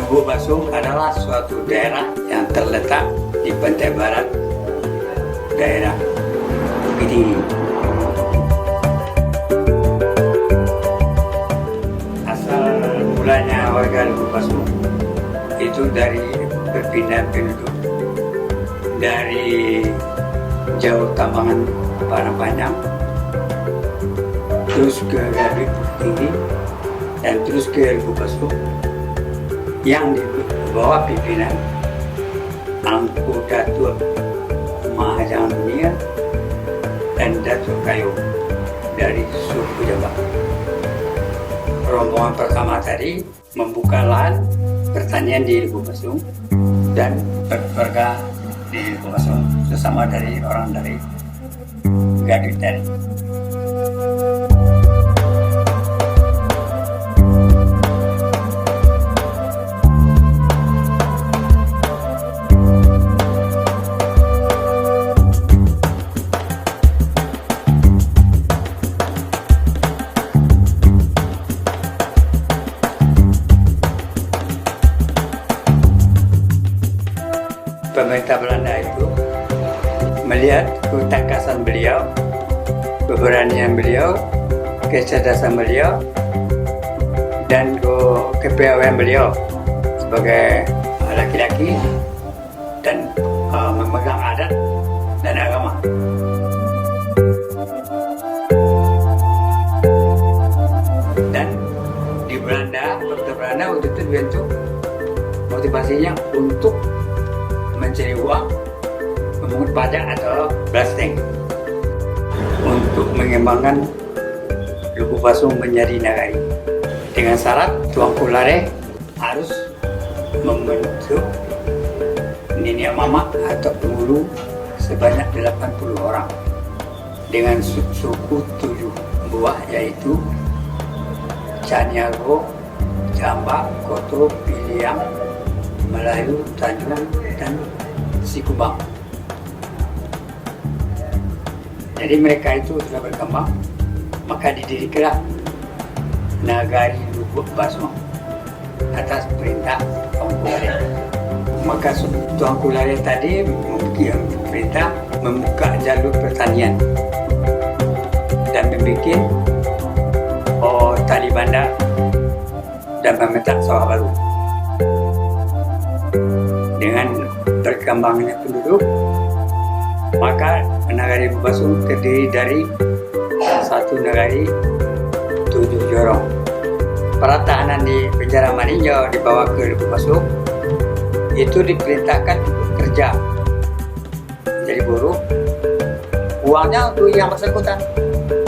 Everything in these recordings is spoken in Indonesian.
Lubuk Basung adalah suatu daerah yang terletak di pantai barat daerah Bukit Tinggi. Asal mulanya warga Lubuk Basung itu dari perpindahan penduduk dari Jauh Tambangan Parangpanjang, terus ke Bukit Tinggi, dan terus ke Lubuk Basung yang di bawah pimpinan Angku Datuk Mahajang Dunia dan Datuk Kayu dari suku Jawa. Rombongan pertama tadi membuka lahan pertanian di Lubuk Basung dan berkeluarga di Lubuk Basung, sesama dari orang dari Gadut tadi. Pemerintah Belanda itu melihat ketangkasan beliau, keberanian beliau, kecerdasan beliau, dan kepiawaian beliau sebagai laki-laki dan memegang adat dan agama. Dan di Belanda, Pemerintah Belanda waktu itu dibentuk motivasinya untuk mencari uang, memungut pajak atau blasting untuk mengembangkan Lubuk Basung menjadi nagari. Dengan syarat Tuanku Lare harus membentuk nenek mama atau penghulu sebanyak 80 orang dengan suku 7 buah, yaitu Caniago, Jamba, Koto, Piliang, Melayu, Tanjung, dan Sikubang. Jadi mereka itu sudah berkembang, maka didirikanlah Nagari Lubuk Basung atas perintah Tuanku Lare. Maka Tuanku Lare tadi perintah membuka jalur pertanian dan membuat tali bandar dan memetak sawah baru. Dengan berkembangnya penduduk, maka Nagari Lubuk Basung terdiri dari satu nagari 7 jorong. Para tahanan di penjara Maninjau dibawa ke Lubuk Basung itu diperintahkan untuk kerja jadi buruh. Uangnya untuk yang bersangkutan,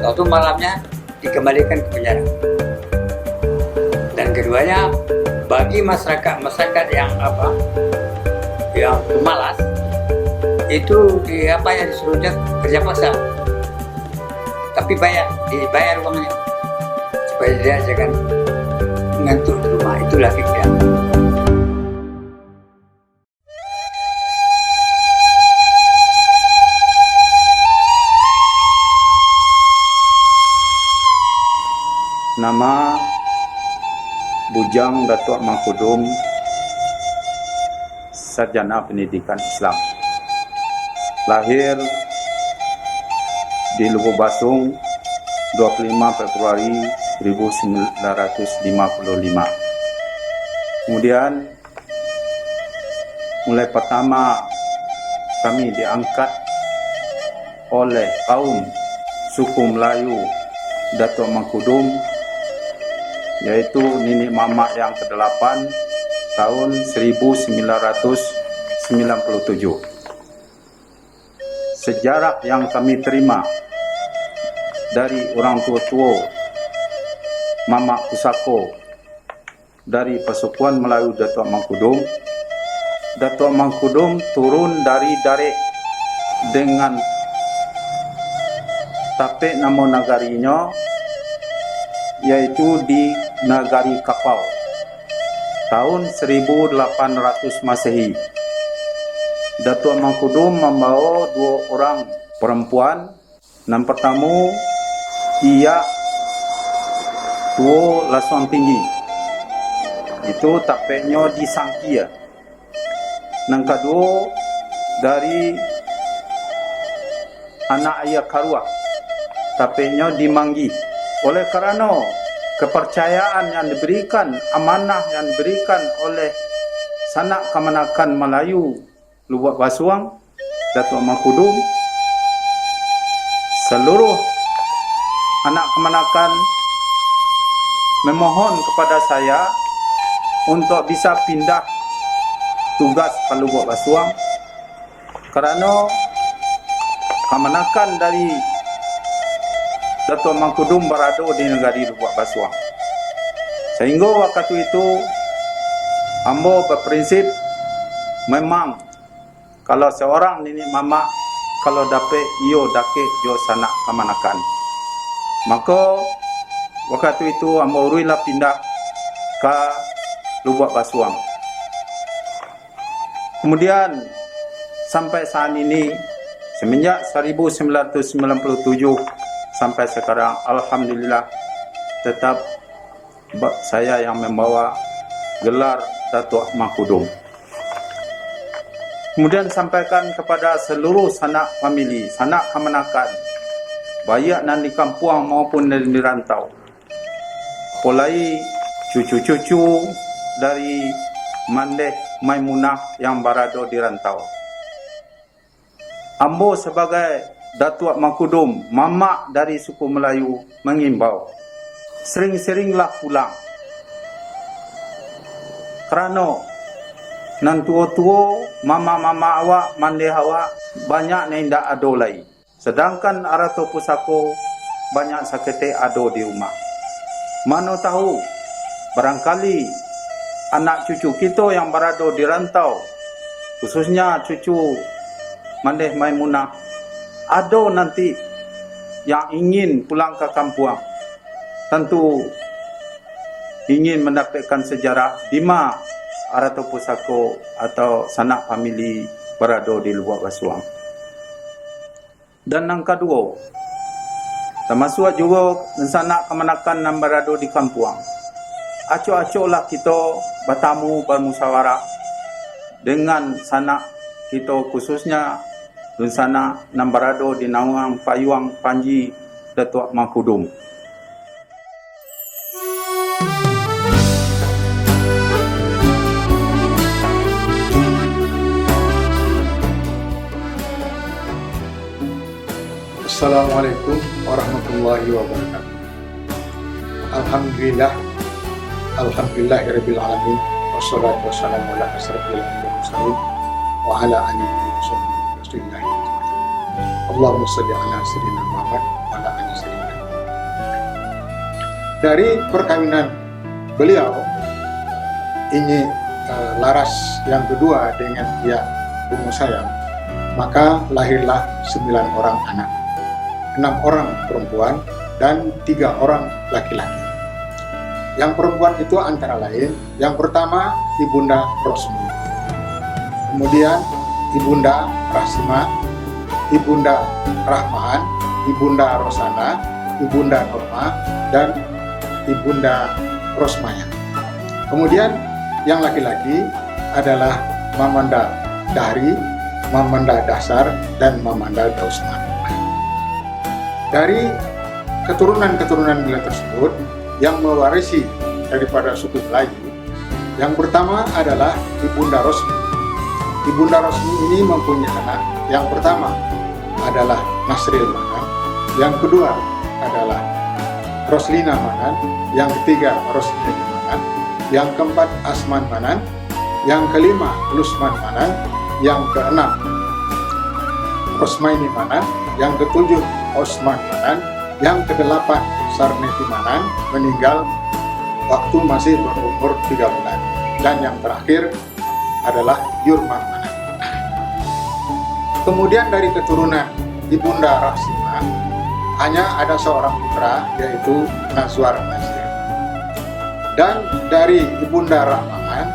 suatu malamnya dikembalikan ke penjara. Dan keduanya, bagi masyarakat yang pemalas, itu disuruhnya kerja paksa, tapi dibayar uangnya supaya dia jangan ngantuk di rumah. Itulah pikiran. Nama Bujang Datuk Mangkudum, Sarjana Pendidikan Islam. Lahir di Lubuk Basung 25 Februari 1955. Kemudian mulai pertama kami diangkat oleh kaum suku Melayu Datuk Mangkudum, yaitu nenek mama yang ke-8 tahun 1997. Sejarah yang kami terima dari orang tua-tua Mama Pusako dari Persekutuan Melayu Datuk Mangkudum. Datuk Mangkudum turun dari Darek dengan tapek nama nagarinya, yaitu di Nagari Kapau tahun 1800 Masehi. Datuk Mangkudum membawa 2 orang perempuan. Yang pertama, ia tua lasong tinggi, itu tapeknya di Sangkia. Yang kedua, dari anak ayah Karua, tapeknya di Manggi. Oleh kerana kepercayaan yang diberikan, amanah yang diberikan oleh Sanak Kamanakan Melayu Lubuk Basuang, Datuk Mangkudum, seluruh anak kemanakan memohon kepada saya untuk bisa pindah tugas ke Lubuk Basuang kerana kemanakan dari Datuk Mangkudum berada di negari Lubuk Basuang. Sehingga waktu itu ambo berprinsip memang kalau seorang nenek mama kalau dapat iyo dakik jo sanak kemanakan. Maka waktu itu ambo uruilah pindah ke Lubuk Basuang. Kemudian sampai saat ini, semenjak 1997 sampai sekarang, alhamdulillah tetap saya yang membawa gelar Datuk Mangkudum. Kemudian sampaikan kepada seluruh sanak famili, sanak kemanakan, baik yang di kampung maupun di rantau. Apalagi cucu-cucu dari Mandeh Maimunah yang berada di rantau. Ambo sebagai Datuk Mangkudum, mamak dari suku Melayu, mengimbau sering-seringlah pulang. Kerana nan tua-tua, mama-mama awak, mandeh awak, banyak yang tidak ada lagi. Sedangkan Arato Pusako banyak sakit ada di rumah. Mana tahu, barangkali anak cucu kita yang berada di rantau, khususnya cucu Mandeh Maimunah, ada nanti yang ingin pulang ke kampung. Tentu ingin mendapatkan sejarah di mana Arato Pusako atau sanak famili berada di Lubuk Basuang. Dan yang kedua, termasuk juga sanak kemanakan yang berada di kampung. Acok-acoklah kita bertamu bermusyawarah dengan sanak kita, khususnya sanak yang berada di naungan Payuang Panji Datuk Mangkudum. Assalamualaikum warahmatullahi wabarakatuh. Alhamdulillahirabbil alamin, wassalatu wassalamu ala asyrafil anbiya'i wal mursalin wa ala alihi wasallam. Allahumma shalli ala sayyidina Muhammad wa ala ali sayyidina. Dari perkawinan beliau ini laras yang kedua dengan pihak Bungo Sayang, maka lahirlah 9 orang anak. 6 orang perempuan dan 3 orang laki-laki. Yang perempuan itu antara lain, yang pertama Ibunda Rosmi, kemudian Ibunda Rasima, Ibunda Rahman, Ibunda Rosana, Ibunda Norma, dan Ibunda Rosmaya. Kemudian yang laki-laki adalah Mamanda Dahri, Mamanda Dasar, dan Mamanda Dausman. Dari keturunan-keturunan beliau tersebut yang mewarisi daripada suku Melayu, yang pertama adalah Ibunda Rosmi. Ibunda Rosmi ini mempunyai anak. Yang pertama adalah Nasril Manan, yang kedua adalah Roslina Manan, yang ketiga Roslina Manan, yang keempat Asman Manan, yang kelima Lusman Manan, yang keenam Rosmaini Manan, yang ketujuh Osman Manan, yang kedelapan Sarneti Manan meninggal waktu masih berumur 3 bulan, dan yang terakhir adalah Yurman Manan. Kemudian dari keturunan Ibunda Rahsimah hanya ada seorang putra, yaitu Nazwar Nasir. Dan dari Ibunda Rahman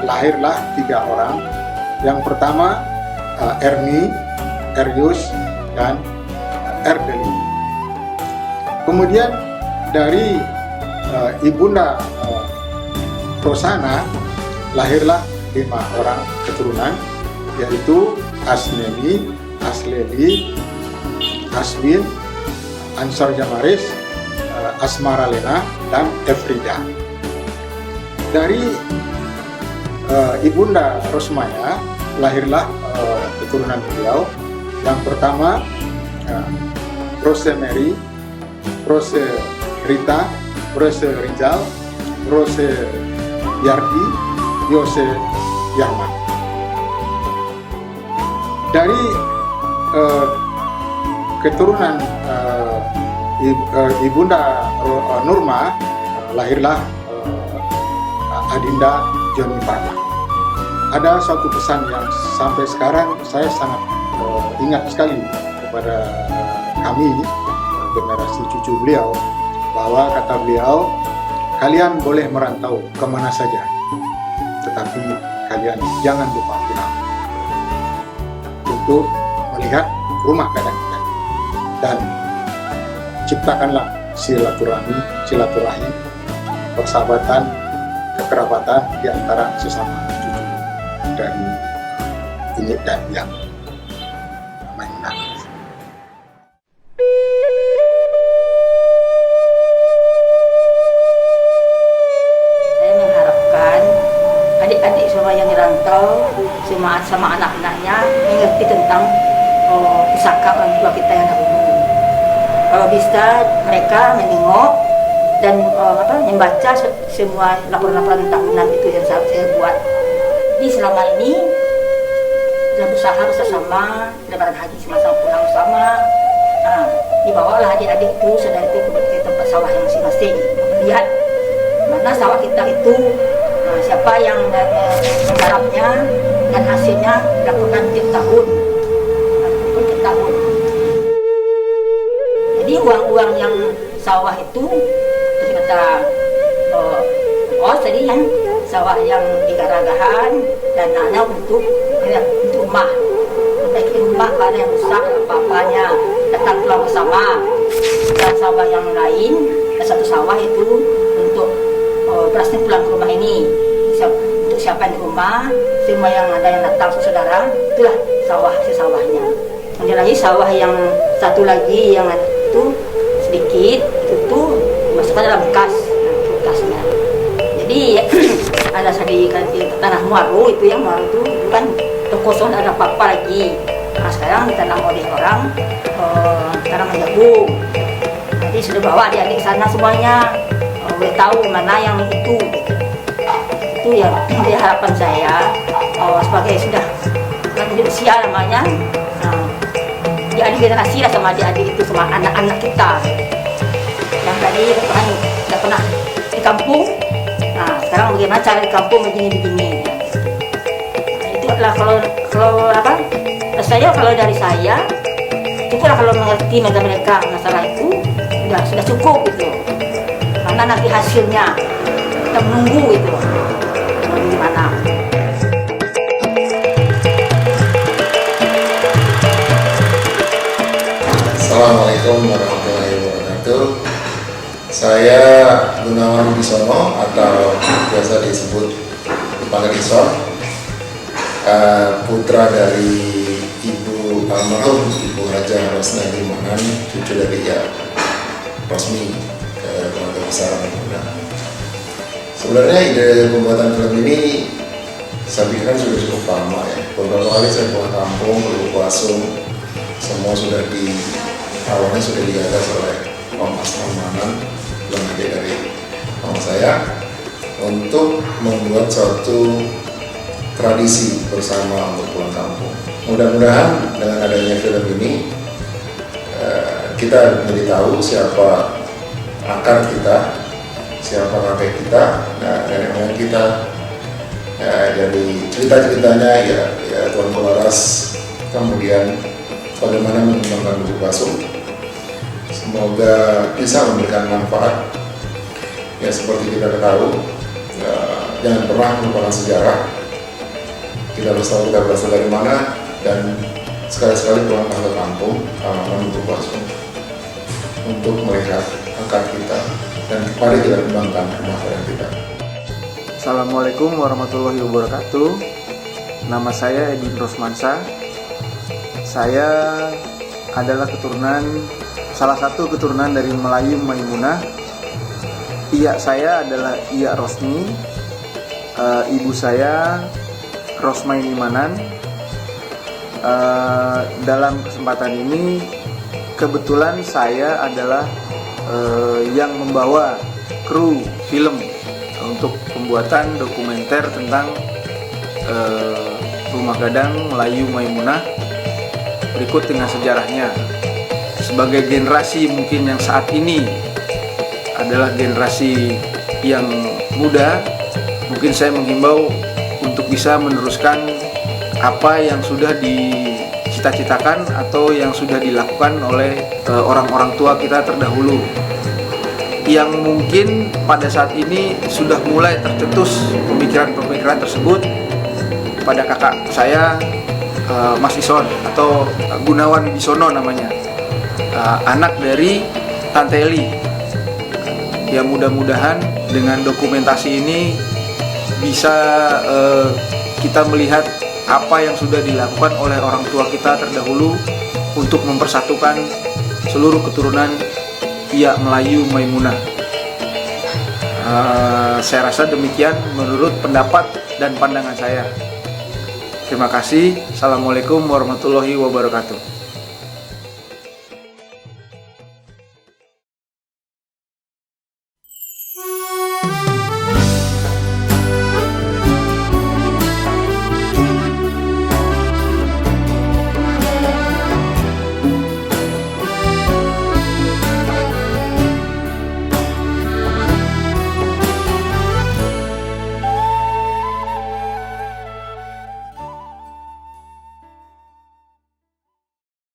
lahirlah 3 orang. Yang pertama Erni, Erius, dan Erdeli. Kemudian dari Ibunda Rosana lahirlah 5 orang keturunan, yaitu Asnemi, Asleli, Aswin, Ansar Jamaris, Asmara Lena, dan Efrida. Dari Ibunda Rosmaya lahirlah keturunan beliau. Yang pertama Rose Mary, Rose Rita, Rose Rizal, Rose Yardi, Yose Yarman. Dari keturunan Ibunda Nurma lahirlah Adinda Joni Parma. Ada suatu pesan yang sampai sekarang saya sangat ingat sekali kepada kami, generasi cucu beliau, bahwa kata beliau, kalian boleh merantau kemana saja, tetapi kalian jangan lupa pulang untuk melihat rumah gadang kita, dan ciptakanlah silaturahmi, persahabatan, kekerabatan di antara sesama cucu dari ini dan yang Maimunah. Saya mengharapkan adik-adik semua yang dirantau, sama anak-anaknya mengerti tentang pusaka orang tua kita yang dahulu. Kalau bisa mereka menengok dan membaca semua laporan-laporan tahunan itu yang saya buat. Jadi selama ini sudah berusaha bersama, lebaran haji sama-sama pulang sama. Dibawalah adik-adik itu saudara itu ke tempat sawah yang masing-masing, melihat mana sawah kita itu, siapa yang menggarapnya dan hasilnya dilakukan tiap tahun. Jadi uang-uang yang sawah itu terus kata tadi yang sawah yang digaragahan dan dananya untuk rumah, memperbaiki rumah karena yang rusak apa-apanya datang pulang bersama, dan sawah yang lain dan satu sawah itu untuk berasnya pulang ke rumah ini untuk siapa di rumah, semua yang ada yang datang saudara, itulah sawahnya. Kemudian lagi sawah yang satu lagi yang itu sedikit itu masukkan dalam bekasnya. Jadi ada di tanah Muaro itu, yang Muaro itu bukan kosong, ada apa-apa lagi. Nah sekarang ditanam oleh orang tanaman jagung. Jadi sudah bawa adik-adik sana semuanya, boleh tahu mana yang itu yang jadi harapan saya sebagai sudah lanjut usia namanya. Adik generasi lah sama adik-adik itu, sama anak-anak kita yang tadi tidak pernah di kampung. Nah sekarang bagaimana cara di kampung begini-begini. Itu adalah kalau dari saya cukuplah kalau mengerti mereka masalah itu sudah cukup itu. Karena nanti hasilnya kita menunggu itu gimana. Assalamualaikum warahmatullahi wabarakatuh. Saya Gunawan Bisono atau biasa disebut dipanggil Ison, putra dari Ibu almarhum Ibu Haja Rosnadi Manan, cucu dari Rosmi, keluarga besar Maimunah. Sebenarnya ide pembuatan film ini saya pikirkan sudah cukup lama ya. Beberapa kali saya pulang kampung, berbukuasum, semua sudah awalnya sudah digagas oleh Om Asman Manan, yang adik dari mama saya, untuk membuat suatu tradisi bersama untuk pulang kampung. Mudah-mudahan dengan adanya film ini kita menjadi tahu siapa akar kita, siapa kakek kita, nenek moyang kita. Dari cerita-ceritanya ya Tuan Kolaras, kemudian bagaimana mengembangkan buku Basung. Semoga bisa memberikan manfaat. Ya seperti kita tahu, jangan pernah melupakan sejarah. Kita harus tahu kita berasal dari mana, dan sekali-sekali pulang ke kampung menuju Basung untuk melihat akar kita, dan mari kita kembangkan rumah tangga kita. Assalamualaikum warahmatullahi wabarakatuh. Nama saya Edwin Rosmansa. Saya adalah salah satu keturunan dari Melayu Maimunah. Iya saya adalah Iya Rosmi. Ibu saya Rosmaini Manan. Dalam kesempatan ini kebetulan saya adalah yang membawa kru film untuk pembuatan dokumenter tentang Rumah Gadang Melayu Maimunah berikut dengan sejarahnya. Sebagai generasi mungkin yang saat ini adalah generasi yang muda, mungkin saya menghimbau untuk bisa meneruskan apa yang sudah dicita-citakan atau yang sudah dilakukan oleh orang-orang tua kita terdahulu, yang mungkin pada saat ini sudah mulai tercetus pemikiran-pemikiran tersebut pada kakak saya, Mas Ison atau Gunawan Bisono namanya, anak dari Tante Eli. Ya mudah-mudahan dengan dokumentasi ini bisa kita melihat apa yang sudah dilakukan oleh orang tua kita terdahulu untuk mempersatukan seluruh keturunan Iya Melayu Maimunah. Saya rasa demikian menurut pendapat dan pandangan saya. Terima kasih. Assalamualaikum warahmatullahi wabarakatuh.